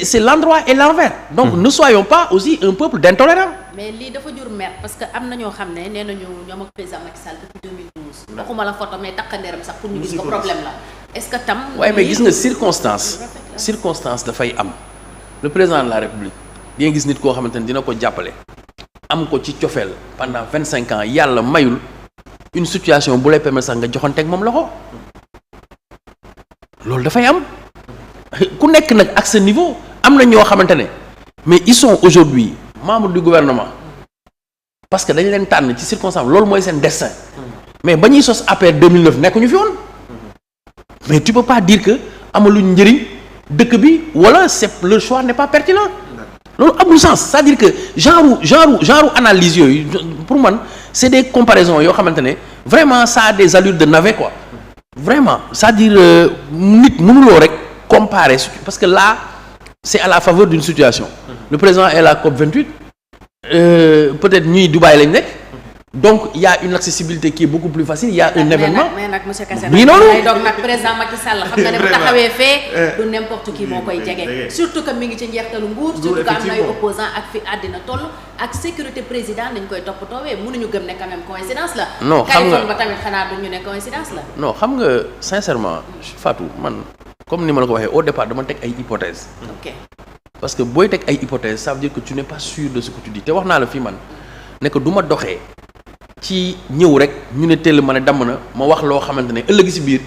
c'est l'endroit et l'envers. Donc ne soyons pas aussi un peuple d'intolérants. mais lii dafa jur mer parce que am na ñoo xam ne nee nañu ñoom ak président Macky Sall depuis 2012. waxuma la photo mais takkandeeram sax pour ñu gis ko problème la. est-ce que tam. waaye mais gis nga circonstance dafay am. le président de la République di nga gis nit koo xamante ne dina ko jàppale. am ko ci cofeel pendant 25 ans yàlla mayul une situation bu lay permettre sax nga joxanteeg moom loxo loolu dafay am ku nekk nag ak sa niveau am na ñoo xamante ne mais ils sont aujourd'hui membres du gouvernement parce que dañ leen tànn ci circonstance loolu mooy seen destin mais ba ñuy sos APR 2009 nekkuñu fi woon mais tu peux pas dire que amaluñ njëriñ dëkk bi wala c'est le choix n'est pas pertinent loolu amul sens c'est-à-dire que genre analyse yooyu pour man c'est des comparaisons yoo xamante ne vraiment ça a des allures de navet quoi vraiment c'est-à-dire nit mënuloo rek comparer parce que là c'est à la faveur d'une situation le président est la COP 28 peut-être ñuy Dubaï lañ nekk donc il y a une accessibilité qui est beaucoup plus facile il y a un événement mais nag monsieur Kassé nii noonu nag donc nag président Macky Sall xam nga ne bu taxawee fee du n'importe qui moo koy jege surtout que mi ngi ci njeextalu nguur surtout que am na ay opposants ak fi àddina toll ak sécurité président dañ koy toppatoowee mënuñu gëm ne quand même coïncidence la non xam nga ba tamit xanaa duñu ne coïncidence la non xam nga sincèrement Fatou man comme ni ma la ko waxee au départ dama teg ay hypothèses ok parce que booy teg ay hypothèses ça veut dire que tu n'es pas sûr de ce que tu dis te wax naa la fii man ne que du ma doxee ci ñëw rek ñu ne teel ma ne damm na ma wax loo xamante ne ëllëg si biir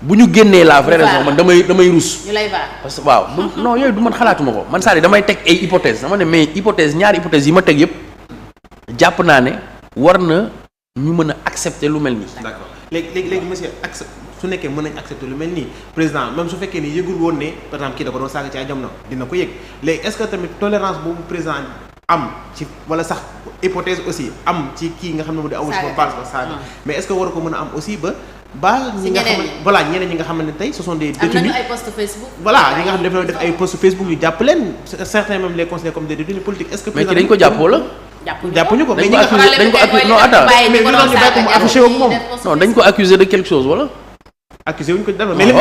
bu ñu génnee la vraie raison man damay rus. ñu lay baal parce que waaw non yooyu du man xalaatuma ko man c'est-à-dire damay teg ay hypothèses dama ne mais ñaari hypothèses yi ma teg yëpp jàpp naa ne war na ñu mën a accepter lu mel nii. d'accord léegi monsieur su nekkee mën nañ accepter lu mel nii président même su fekkee ni yëgul woon ne par exemple kii da ko doon saaga ci ay jamono dina ko yëg léegi est-ce que tamit tolérance boobu président am ci wala sax hypothèse aussi am ci kii nga xam ne mu di awul si ba baal ko saaga mais est-ce que war ko mën a am aussi ba ñi nga xam voilà ñeneen ñi nga xam ne tey ce sont des détenus am nañu ay post Facebook voilà ñi nga xam ne def ay post Facebook yu jàpp leen certains même les considèrent comme des détenus politiques est-ce que mais ki dañ ko jàpp wala jàppuñu ko mais dañ ko accusé dañ ko accusé non attends mais ñu doon ñu bàyyi ko mu affiché ak moom non dañ ko accusé de quelque chose wala accusé wuñ ko dara mais li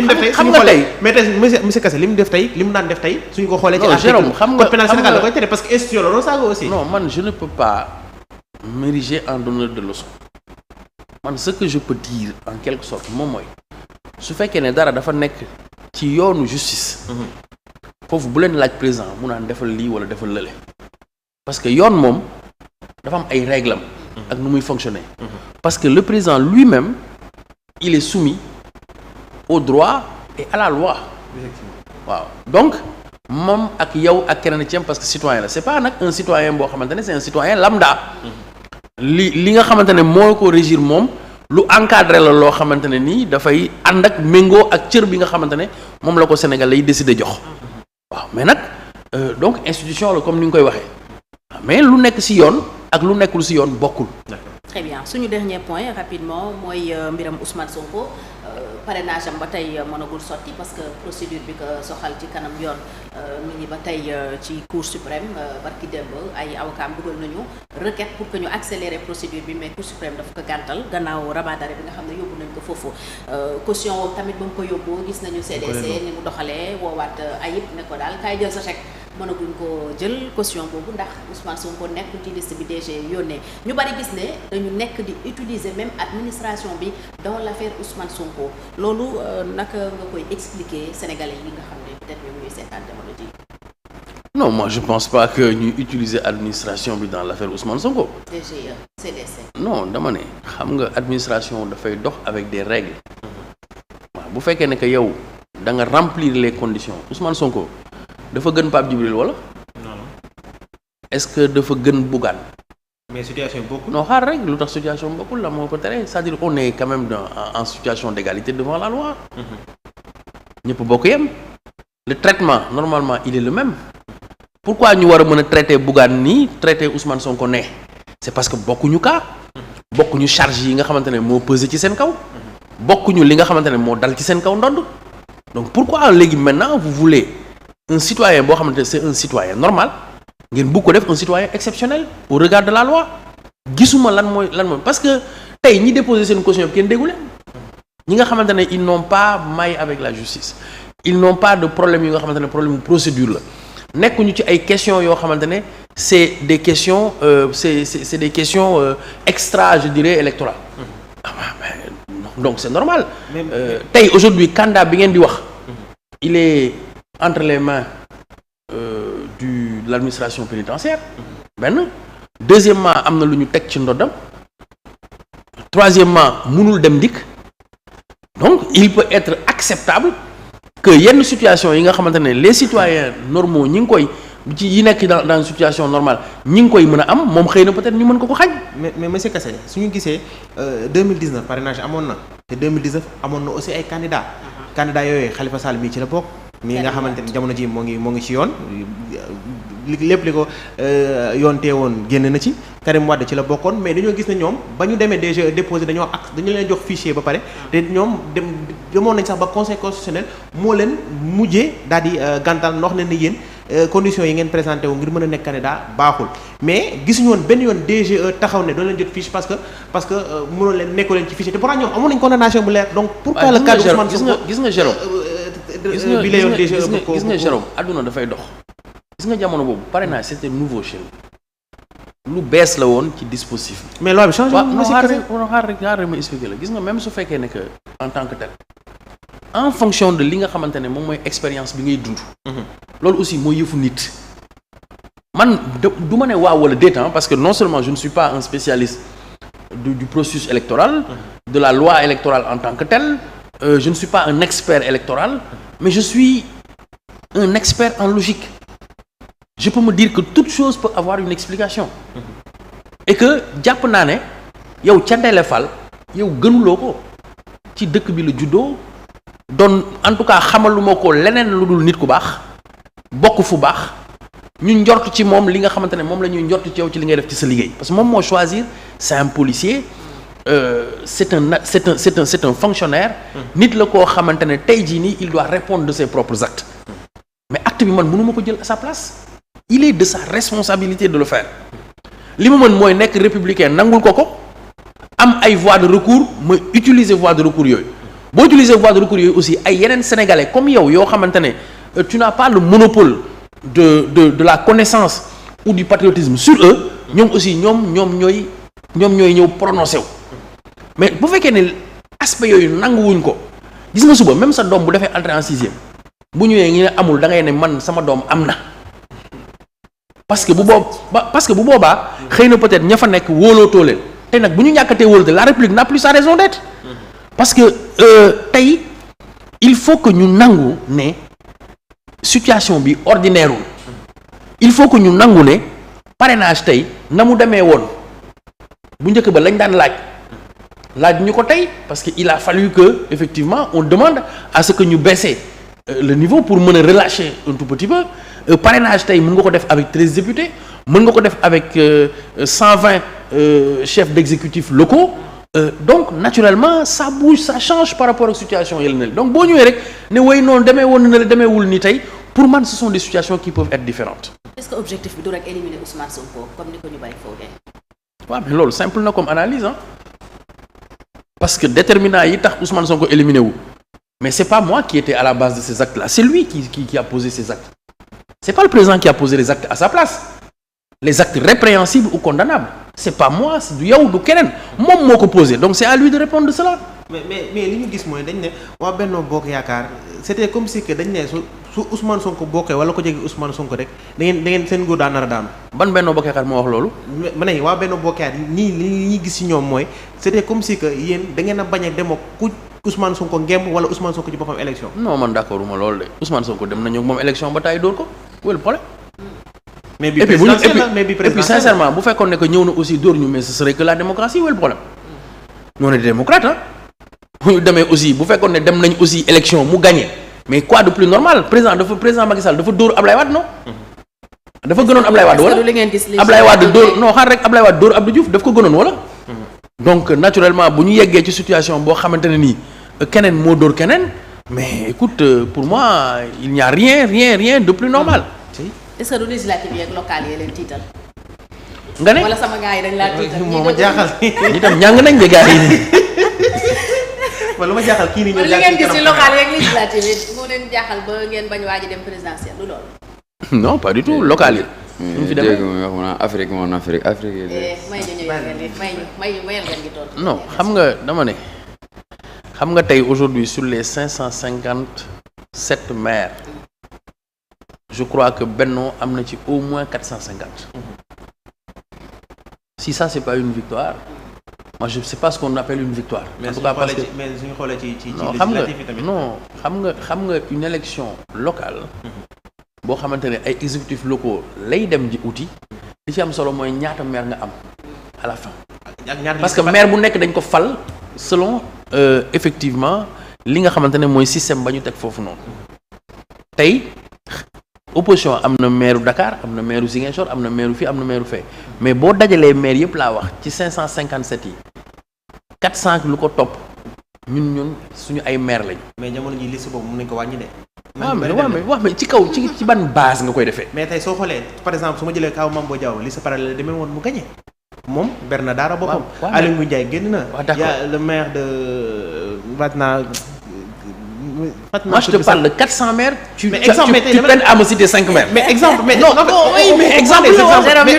mu def tey xam nga tey mais tey monsieur Kassé li mu def tey li mu daan def tey suñu ko xoolee ci Jérôme xam nga code pénal Sénégal da koy tere parce que institution la doon saaga aussi non man je ne peux pas m'ériger en donneur de leçons man ce que je peux dire en quelque sorte moom mooy su fekkee ne dara dafa nekk ci yoonu justice foofu bu leen laaj président mu naan defal lii wala defal lële parce que yoon moom dafa am ay règles ak nu muy fonctionner parce que le président lui-même il est soumis au droit et à la loi waaw donc moom ak yow ak keneen ci am parce que citoyen la c'est pas nag un citoyen boo xamante ne c'est un citoyen lambda li nga xamante ne moo ko régir moom lu encadré la loo xamante ne nii dafay ànd ak méngoo ak cër bi nga xamante ne moom la ko Sénégal lay décider jox waaw mais nag donc institution la comme ni nga koy waxee mais lu nekk ci yoon ak lu nekkul ci yoon bokkul. très bien suñu dernier point rapidement mooy mbiram Ousmane Sonko parrainage am ba tey mënagul sotti parce que procédure bi ko soxal ci kanam yoon mi ngi ba tey ci cour suprême barki démb ay avocats dugal nañu requête pour que ñu accélérer procédure bi mais cour suprême dafa ko gàntal gannaaw rabat d'arrêt bi nga xam ne yóbbu nañ ko foofu caution woowu tamit ba mu ko yóbbu gis nañu CDC ni mu doxalee woowaat Ayib ne ko daal kaay jël sa chèque mënaguñ ko jël caution boobu ndax Ousmane Sonko nekkul ci liste bi DG yónnee ñu bari gis ne dañu nekk di utiliser même administration bi dans l'affaire Ousmane Sonko loolu naka nga koy expliquer sénégalais yi nga xam ne peut-être ñoom ñuy seetaan jamono ji. non moi je pense pas que ñuy utiliser administration bi dans l'affaire Ousmane Sonko. DGE CDC. non dama ne xam nga administration dafay dox avec des règles waaw bu fekkee ne que yow da nga remplir les conditions Ousmane Sonko. dafa gën Pape Djibril wala. non. est-ce que dafa gën Bougane. mais situation bokkul. non xaar rek lu tax situation bokkul la moo ko tere c'est-à-dire on est quand même en situation d'égalité devant la loi. ñëpp bokk yem. le traitement normalement il est le même. pourquoi ñu war a mën a traiter Bougane nii traiter Ousmane Sonko ne. c'est parce que bokkuñu cas. bokkuñu charge yi nga xamante ne moo pesé ci seen kaw. bokkuñu li nga xamante ne moo dal ci seen kaw ndond. donc pourquoi léegi maintenant vous voulez. un citoyen boo xamante ne c'est un citoyen normal ngeen bëgg ko def un citoyen exceptionnel au regard de la loi gisuma lan mooy parce que tey ñi déposé seen caution yëpp kenn déggu leen ñi nga xamante ne ils n'ont pas maille avec la justice ils n'ont pas de problème yi nga xamante ne problème mu procédure la nekkuñu ci ay questions yoo xamante ne c'est des questions c'est des questions extra je dirais électorales. Donc c'est normal. Tey aujourd'hui candidat bi ngeen di wax. il est entre les mains de l'administration pénitentiaire. benn deuxièmement am na lu ñu teg ci ndoddam. troisièmement mënul dem dikk. donc il peut être acceptable que yenn situation yi nga xamante ne les citoyens normaux ñi ngi koy ci yi nekk dans une situation normale ñi ngi koy mën a am moom xëy na peut-être ñu mën ko xañ. mais monsieur Kassé su ñu gisee 2019 parrainage amoon na te 2019 amoon na aussi ay candidats. candidats yooyu Khalifa Sall mii ci la bokk. mii nga xamante ne jamono ji moo ngi ci yoon. lépp li ko yoon teewoon génn na ci Karim Wade ci la bokkoon mais dañoo gis ne ñoom ba ñu demee déjà déposé dañu leen jox fichier ba pare te ñoom demoon nañ sax ba conseil constitutionnel moo leen mujjee daal di gàntal ndox ne ni yéen conditions yi ngeen présenté wu ngir mën a nekk candidat baaxul mais gisuñu woon benn yoon DGE taxaw ne doon leen jot fiche parce que mënoon leen nekkoo leen ci fichier te pourtant ñoom amoon nañ condamnation bu leer donc pourquoi le cas de Ousmane Sonko gis nga Jérôme bi la yoon DGE gis nga Jérôme àdduna dafay dox gis nga jamono boobu parrainage c'était nouveau chez nous lu bees la woon ci dispositif bi. mais loi bi changé na xaar ma expliquer la gis nga même su fekkee ne que en tant que tel en fonction de li nga xamante ne moom mooy expérience bi ngay dund. loolu aussi mooy yëfu nit. man du ma ne waaw wala déet parce que non seulement je ne suis pas un spécialiste du processus électoral. de la loi électorale en tant que tel. Je ne suis pas un expert électoral. mais je suis un expert en logique. Je peux me dire que toute chose peut avoir une explication. Et que jàpp naa ne yow Thiendella Fall yow gënuloo ko ci dëkk bi la juddoo doon en tout cas xamaluma ko leneen lu dul nit ku baax bokk fu baax ñu njort ci moom li nga xamante ne moom la ñuy njort ci yow ci li ngay def ci sa liggéey parce que moom moo choisir c'est un policier c'est un fonctionnaire. nit la koo xamante ne tey jii nii il doit répondre de ses propres actes mais acte bi man mënuma ko jël à sa place. il est de sa responsabilité de le faire li mu mën mooy nekk républicain nangul ko am ay voies de recours ma utiliser voies de recours yooyu boo utiliser voies de recours yooyu aussi ay yeneen sénégalais comme yow yoo xamante ne tu n'as pas le monopole de la connaissance ou du patriotisme sur eux ñoom aussi ñoom ñooy ñëw prononcé wu mais bu fekkee ne aspect yooyu nanguwuñ ko gis nga suba même sa doom bu defee entrée en sixième bu ñëwee ngi ne amul da ngay ne man sama doom am na. parce que bu boobaa xëy na peut-être ña fa nekk wóolootoo leen te nag bu ñu ñàkkatee wóoloote la République n'a plus sa raison d'être parce que tey il faut que ñu nangu ne situation bi ordinaire wul il faut que ñu nangu ne parrainage tey na mu demee woon bu njëkk ba lañ daan laaj ñu ko tey parce que il a fallu que effectivement on demande à ce que ñu baisser le niveau pour mën a relâcher un tout petit peu parrainage tey mën nga ko def avec 13 députés mën nga ko def avec 120 chefs d'exécutifs locaux donc naturellement ça bouge ça change par rapport ak situation yële na donc boo ñëwee rek ne way noonu demeewul na la demeewul ni tey pour man ce sont des situations qui peuvent être différentes. est-ce que objectif bi du rek éliminer Ousmane Sonko comme ni ko ñu bari foogee. waaw mais loolu simple na comme analyse parce que déterminant yi tax Ousmane Sonko éliminé wu mais c'est pas moi qui était à la base de ces actes-là c'est lui qui a posé ces actes. C'est pas le président qui a posé les actes à sa place les actes répréhensibles ou condamnables c'est pas moi c'est du yow du keneen moom moo ko posé donc c'est à lui de répondre de cela. mais li ñu gis mooy dañ ne waa Benno Bokk Yaakaar c'était comme si que dañ ne su Ousmane Sonko bokkee wala ko jege Ousmane Sonko rek da ngeen seen nguur daa nar a daanu. ban Benno Bokk Yaakaar moo wax loolu. ma ne waa Benno Bokk Yaakaar nii li ñuy gis ci ñoom mooy c'était comme si que yéen da ngeen a bañ a dem ak ku Ousmane Sonko ngemb wala Ousmane Sonko ci boppam élection. non man d'accord uma loolu de Ousmane Sonko dem nañu moom élection ba taay dóor ko wala problème. mais bi présidentielle et puis sincèrement bu fekkoon ne que ñëw na aussi dóor ñu mais ce serait que la démocratie wala problème. on est démocrate bu ñu demee aussi bu fekkoon ne dem nañ aussi élection mu gagné mais quoi de plus normal président Macky Sall dafa dóor Ablaye Wade non. dafa gënoon Ablaye Wade wala Ablaye Wade dóor non xaar rek Ablaye Wade dóor Abdou Diouf daf ko gënoon wala. donc naturellement bu ñu yeggee ci situation boo xamante ne nii keneen moo dóor keneen mais écoute pour moi il n'y a rien de plus normal. est-ce que du législative yi ak locales yi leen tiital. nga ne wala sama gars yi dañ laa tiital. moo ma jaaxal ñi tam ñàng nañ de gars yi. lu ma jaaxal kii nii ñëw li ngeen gis ci local yeeg législative yi moo leen jaaxal ba ngeen bañ waaj a dem présidentiel lu loolu. non pas du tout local yi. ñu fi demee wax ma Afrique moom Afrique may ñu mayal ngeen gi tontu. non xam nga dama ne xam nga tey aujourd'hui sur les 557 maires je crois que Benno am na ci au moins 450. Si ça c'est pas une victoire moi je sais pas ce qu'on appelle une victoire. mais en tout cas parce que mais suñu xoolee ci non xam nga législatif yi tamit. non xam nga une élection locale. boo xamante ne ay exécutifs locaux lay dem ji uti. li ci am solo mooy ñaata maire nga am à la fin. parce que maire bu nekk dañ ko fal selon effectivement li nga xamante ne mooy système ba ñu teg foofu noonu. tey opposition am na maire Dakar am na maire Ziguinchor am na maire fii am na maire fee mais boo dajalee maire yëpp laa wax ci 557 yi 400 lu ko topp ñun suñu ay maire lañu. mais jamono ji liste boobu mën nañu ko wàññi de. waaw mais ci kaw ci ban base nga koy defee. mais tey soo xoolee par exemple su ma jëlee kaw Mambo Diaw liste parallèle demee woon mu gagné moom ber na daara boppam. Aly Ngouille Ndiaye génn na. waaw d'accord y a le maire de Fatna. moi je te parle de 400 maires. tu peines à me citer 5 maires. mais exemple mais non mais exemple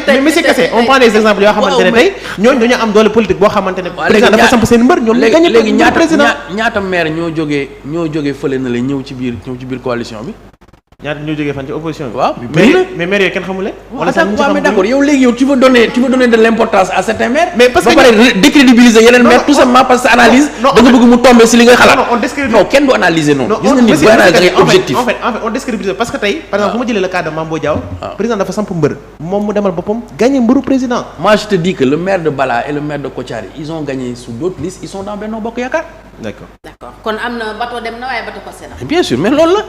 mais monsieur Kassé on prend des exemples yoo xamante ne tey ñooñu dañoo am doole politique boo xamante ne. président dafa samp seen mbër ñoom ñu gagné léegi président ñaata maire ñoo jógee fële na la ñëw ci biir coalition bi. ñaata ñoo jógee fan ci opposition bi. waaw mais maire yooyu kenn xamule. wala sax mais d'accord yow léegi yow tu veux donner de l'importance à certains maires. mais parce que ba pare décrédibiliser yeneen maires tout simplement parce que sa analyse. da nga bëgg mu tomber si li nga xalaat. non kenn du analyser noonu. gis nga ni boo analyser da ngay objectif. en fait on décrédibilise parce que tey par exemple su ma jëlee le cas de Mambo Diaw. président dafa samp mbër. moom mu demal boppam gagné mbëru président. moi je te dis que le maire de Bala et le maire de Kotiari ils ont gagné sous d'autres listes ils sont dans Benno Bokk Yaakaar. d'accord kon am na bateau dem na waaye bateau ko sena. bien sûr mais loolu la.